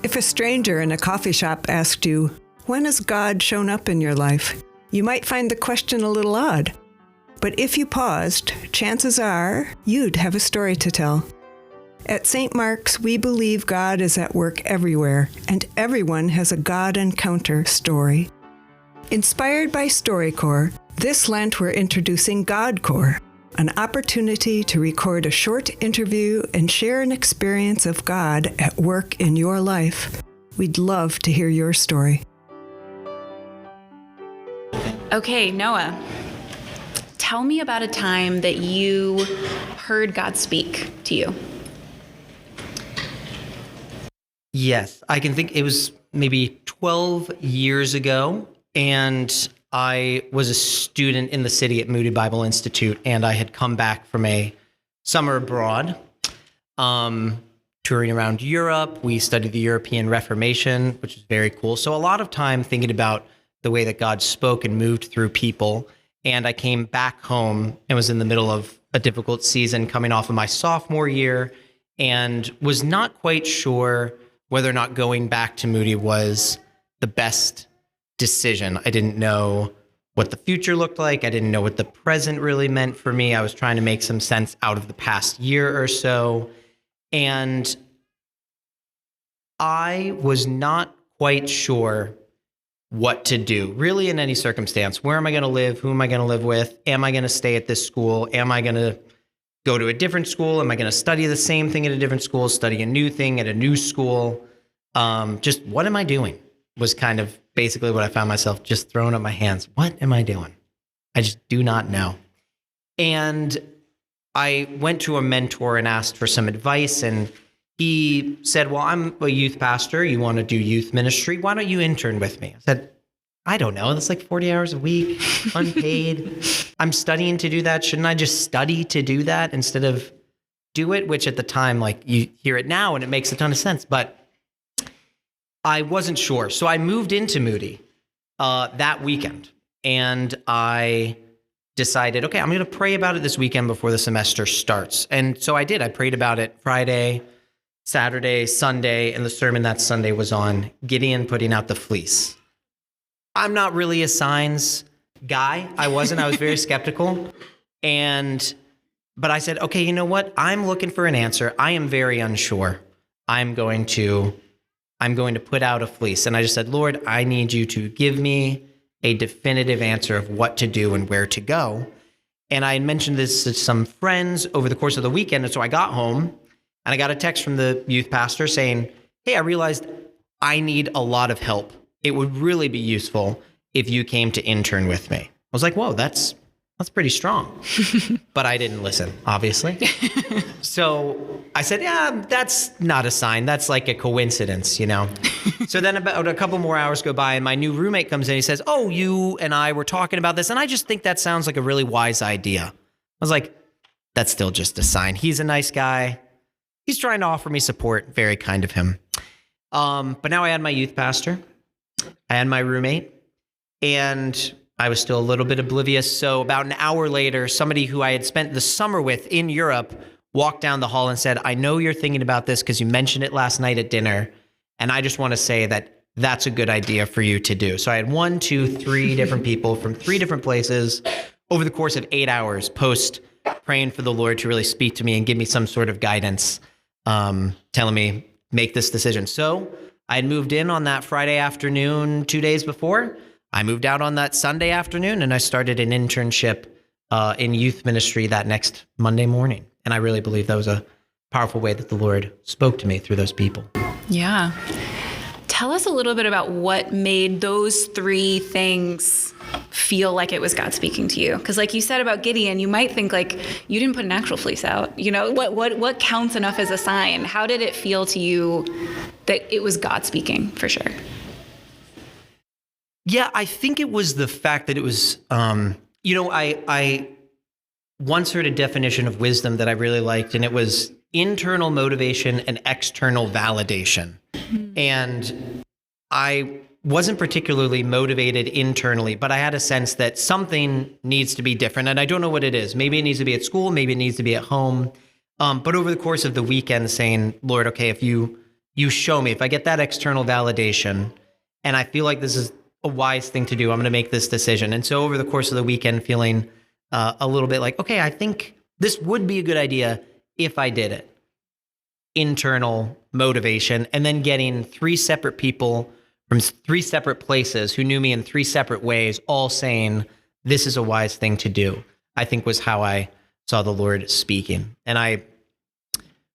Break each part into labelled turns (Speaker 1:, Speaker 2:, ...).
Speaker 1: If a stranger in a coffee shop asked you, "When has God shown up in your life?" you might find the question a little odd. But if you paused, chances are you'd have a story to tell. At St. Mark's, we believe God is at work everywhere, and everyone has a God encounter story. Inspired by StoryCorps, this Lent we're introducing GodCorps, an opportunity to record a short interview and share an experience of God at work in your life. We'd love to hear your story.
Speaker 2: Okay, Noah, tell me about a time that you heard God speak to you.
Speaker 3: Yes, I can think it was maybe 12 years ago, and I was a student in the city at Moody Bible Institute, and I had come back from a summer abroad, touring around Europe. We studied the European Reformation, which is very cool. So a lot of time thinking about the way that God spoke and moved through people. And I came back home and was in the middle of a difficult season coming off of my sophomore year and was not quite sure whether or not going back to Moody was the best decision. I didn't know what the future looked like. I didn't know what the present really meant for me. I was trying to make some sense out of the past year or so. And I was not quite sure what to do, really, in any circumstance. Where am I going to live? Who am I going to live with? Am I going to stay at this school? Am I going to go to a different school? Am I going to study the same thing at a different school, study a new thing at a new school? Just what am I doing was kind of basically what I found myself just throwing up my hands. What am I doing? I just do not know. And I went to a mentor and asked for some advice, and he said, well, I'm a youth pastor. You want to do youth ministry? Why don't you intern with me? I said, I don't know. That's like 40 hours a week, unpaid. I'm studying to do that. Shouldn't I just study to do that instead of do it? Which at the time, like, you hear it now and it makes a ton of sense, but I wasn't sure. So I moved into Moody that weekend, and I decided, okay, I'm going to pray about it this weekend before the semester starts. And so I did. I prayed about it Friday, Saturday, Sunday, and the sermon that Sunday was on Gideon putting out the fleece. I'm not really a signs guy. I was very skeptical. But I said, okay, you know what? I'm looking for an answer. I am very unsure. I'm going to put out a fleece. And I just said, Lord, I need you to give me a definitive answer of what to do and where to go. And I mentioned this to some friends over the course of the weekend. And so I got home and I got a text from the youth pastor saying, hey, I realized I need a lot of help. It would really be useful if you came to intern with me. I was like, whoa, that's pretty strong. But I didn't listen, obviously. So I said, yeah, that's not a sign. That's like a coincidence, you know? So then about a couple more hours go by and my new roommate comes in. He says, oh, you and I were talking about this, and I just think that sounds like a really wise idea. I was like, that's still just a sign. He's a nice guy. He's trying to offer me support. Very kind of him. But now I had my youth pastor. I had my roommate, and I was still a little bit oblivious. So about an hour later, somebody who I had spent the summer with in Europe walked down the hall and said, I know you're thinking about this because you mentioned it last night at dinner, and I just want to say that that's a good idea for you to do. So I had 1, 2, 3 different people from 3 different places over the course of 8 hours post praying for the Lord to really speak to me and give me some sort of guidance, telling me, make this decision. So I had moved in on that Friday afternoon 2 days before. I moved out on that Sunday afternoon, and I started an internship in youth ministry that next Monday morning. And I really believe that was a powerful way that the Lord spoke to me through those people.
Speaker 2: Yeah. Tell us a little bit about what made those 3 things feel like it was God speaking to you. Because like you said about Gideon, you might think like you didn't put an actual fleece out. You know, what counts enough as a sign? How did it feel to you that it was God speaking for sure?
Speaker 3: Yeah, I think it was the fact that it was, I once heard a definition of wisdom that I really liked, and it was internal motivation and external validation. Mm-hmm. And I wasn't particularly motivated internally, but I had a sense that something needs to be different. And I don't know what it is. Maybe it needs to be at school. Maybe it needs to be at home. But over the course of the weekend saying, Lord, okay, if you you show me, if I get that external validation and I feel like this is a wise thing to do, I'm going to make this decision. And so over the course of the weekend, feeling a little bit like, okay, I think this would be a good idea if I did it. Internal motivation, and then getting 3 separate people from 3 separate places who knew me in 3 separate ways, all saying, this is a wise thing to do, I think was how I saw the Lord speaking. And I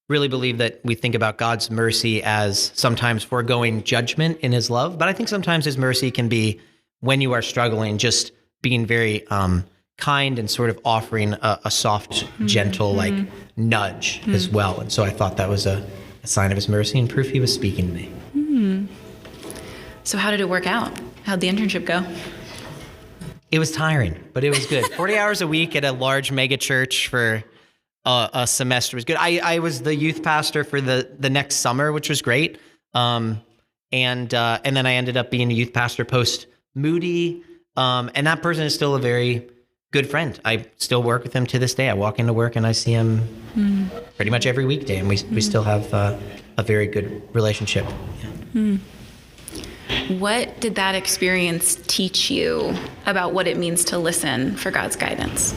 Speaker 3: really believe that we think about God's mercy as sometimes foregoing judgment in his love, but I think sometimes his mercy can be, when you are struggling, just being very kind and sort of offering a soft, gentle, like nudge as well. And so I thought that was a sign of his mercy and proof he was speaking to me.
Speaker 2: So how did it work out? How'd the internship go?
Speaker 3: It was tiring, but it was good. 40 hours a week at a large mega church for a semester was good. I was the youth pastor for the next summer, which was great. And then I ended up being a youth pastor post Moody. And that person is still a very good friend. I still work with him to this day. I walk into work and I see him pretty much every weekday, and we still have a very good relationship. Yeah.
Speaker 2: What did that experience teach you about what it means to listen for God's guidance?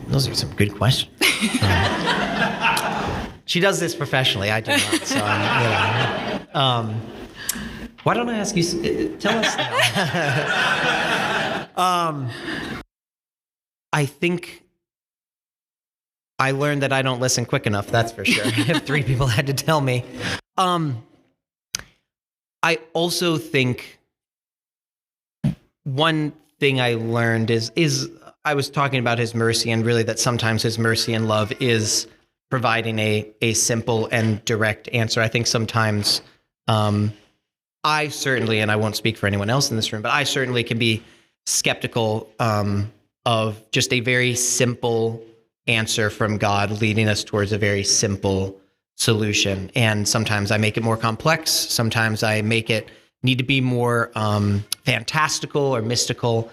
Speaker 3: Those are some good questions. She does this professionally. I do not. So, why don't I ask you? Tell us now. I think I learned that I don't listen quick enough. That's for sure. If 3 people had to tell me. I also think one thing I learned is I was talking about his mercy, and really that sometimes his mercy and love is providing a simple and direct answer. I think sometimes I certainly, and I won't speak for anyone else in this room, but I certainly can be skeptical of just a very simple answer from God leading us towards a very simple solution. And sometimes I make it more complex. Sometimes I make it need to be more fantastical or mystical,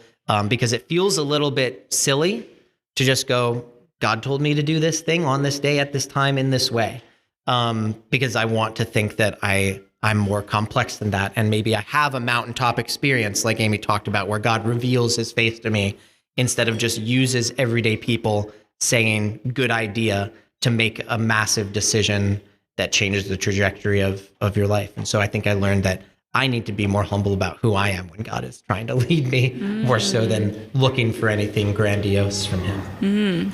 Speaker 3: because it feels a little bit silly to just go, God told me to do this thing on this day at this time in this way, because I want to think that I'm more complex than that. And maybe I have a mountaintop experience like Amy talked about, where God reveals his face to me instead of just uses everyday people saying good idea to make a massive decision that changes the trajectory of your life. And so I think I learned that I need to be more humble about who I am when God is trying to lead me, more so than looking for anything grandiose from him.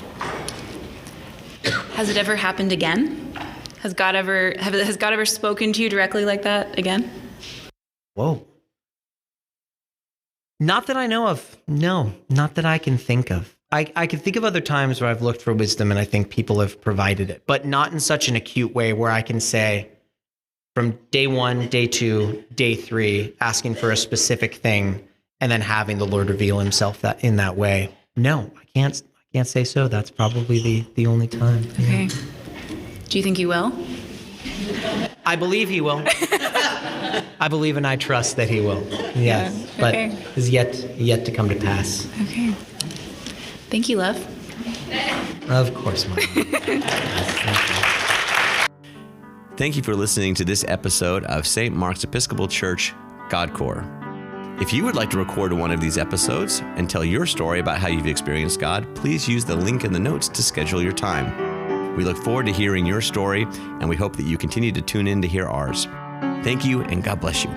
Speaker 2: Has it ever happened again? Has God ever spoken to you directly like that again?
Speaker 3: Whoa. Not that I know of. No, not that I can think of. I can think of other times where I've looked for wisdom and I think people have provided it, but not in such an acute way where I can say from day 1, day 2, day 3, asking for a specific thing and then having the Lord reveal himself that in that way. No, I can't say so. That's probably the only time.
Speaker 2: Okay. Do you think he will?
Speaker 3: I believe he will. I believe and I trust that he will. Yes,
Speaker 2: yeah. Okay.
Speaker 3: But is yet to come to pass.
Speaker 2: Okay. Thank you, love.
Speaker 3: Of course, Mom.
Speaker 4: Thank you for listening to this episode of St. Mark's Episcopal Church, GodCore. If you would like to record one of these episodes and tell your story about how you've experienced God, please use the link in the notes to schedule your time. We look forward to hearing your story, and we hope that you continue to tune in to hear ours. Thank you, and God bless you.